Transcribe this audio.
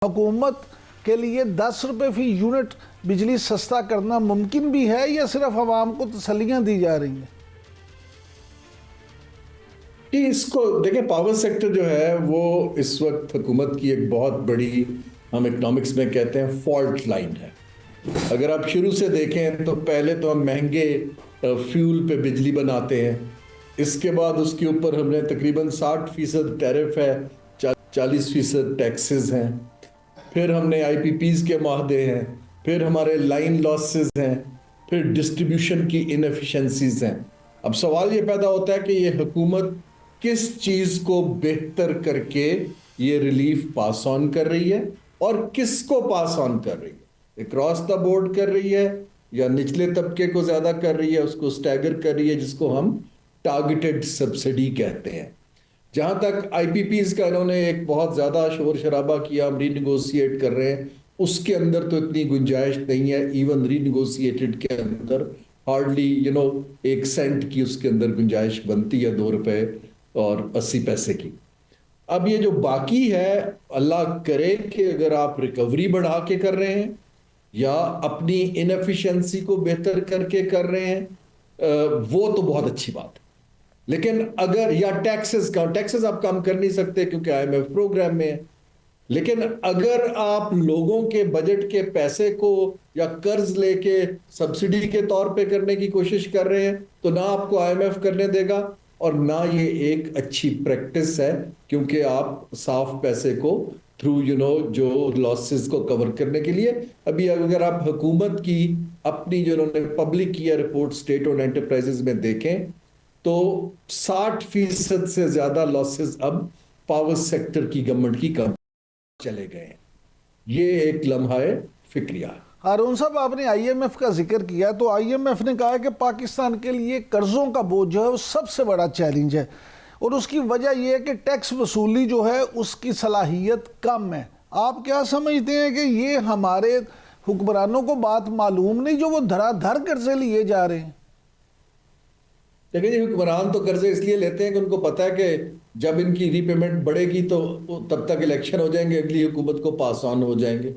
حکومت کے لیے 10 روپے فی یونٹ بجلی سستا کرنا ممکن بھی ہے یا صرف عوام کو تسلیاں دی جا رہی ہیں؟ اس کو دیکھیں، پاور سیکٹر جو ہے وہ اس وقت حکومت کی ایک بہت بڑی، ہم اکنامکس میں کہتے ہیں فالٹ لائن ہے۔ اگر آپ شروع سے دیکھیں تو پہلے تو ہم مہنگے فیول پہ بجلی بناتے ہیں، اس کے بعد اس کے اوپر ہم نے تقریباً 60% ٹیرف ہے، 40% ٹیکسز ہیں، پھر ہم نے آئی پی پیز کے معاہدے ہیں، پھر ہمارے لائن لاسز ہیں، پھر ڈسٹریبیوشن کی انیفیشنسیز ہیں۔ اب سوال یہ پیدا ہوتا ہے کہ یہ حکومت کس چیز کو بہتر کر کے یہ ریلیف پاس آن کر رہی ہے اور کس کو پاس آن کر رہی ہے؟ اکراس دا بورڈ کر رہی ہے یا نچلے طبقے کو زیادہ کر رہی ہے، اس کو سٹیگر کر رہی ہے، جس کو ہم ٹارگیٹڈ سبسڈی کہتے ہیں۔ جہاں تک آئی پی پیز کا انہوں نے ایک بہت زیادہ شور شرابہ کیا، ہم ری نیگوسیٹ کر رہے ہیں، اس کے اندر تو اتنی گنجائش نہیں ہے۔ ایون ری نیگوسیٹڈ کے اندر ہارڈلی 1 سینٹ کی اس کے اندر گنجائش بنتی ہے، 2 روپے اور 80 پیسے کی۔ اب یہ جو باقی ہے، اللہ کرے کہ اگر آپ ریکوری بڑھا کے کر رہے ہیں یا اپنی انیفیشنسی کو بہتر کر کے کر رہے ہیں، وہ تو بہت اچھی بات ہے۔ لیکن اگر یا ٹیکسز آپ کم کر نہیں سکتے کیونکہ آئی ایم ایف پروگرام میں ہے، لیکن اگر آپ لوگوں کے بجٹ کے پیسے کو یا قرض لے کے سبسڈی کے طور پہ کرنے کی کوشش کر رہے ہیں تو نہ آپ کو آئی ایم ایف کرنے دے گا اور نہ یہ ایک اچھی پریکٹس ہے، کیونکہ آپ صاف پیسے کو تھرو جو لاسز کو کور کرنے کے لیے، ابھی اگر آپ حکومت کی اپنی جو انہوں نے پبلک کیا رپورٹ اسٹیٹ اور انٹرپرائزز میں دیکھیں تو 60% سے زیادہ لاسز اب پاور سیکٹر کی گورنمنٹ کی کم چلے گئے ہیں۔ یہ ایک لمحہ فکریہ ہے۔ ہارون صاحب، آپ نے آئی ایم ایف کا ذکر کیا تو آئی ایم ایف نے کہا کہ پاکستان کے لیے قرضوں کا بوجھ جو ہے وہ سب سے بڑا چیلنج ہے اور اس کی وجہ یہ ہے کہ ٹیکس وصولی جو ہے اس کی صلاحیت کم ہے۔ آپ کیا سمجھتے ہیں کہ یہ ہمارے حکمرانوں کو بات معلوم نہیں جو وہ دھڑا دھڑ قرضے لیے جا رہے ہیں؟ دیکھیں جی، حکمران تو قرضے اس لیے لیتے ہیں کہ ان کو پتا ہے کہ جب ان کی ری پیمنٹ بڑھے گی تو تب تک الیکشن ہو جائیں گے، اگلی حکومت کو پاس آن ہو جائیں گے۔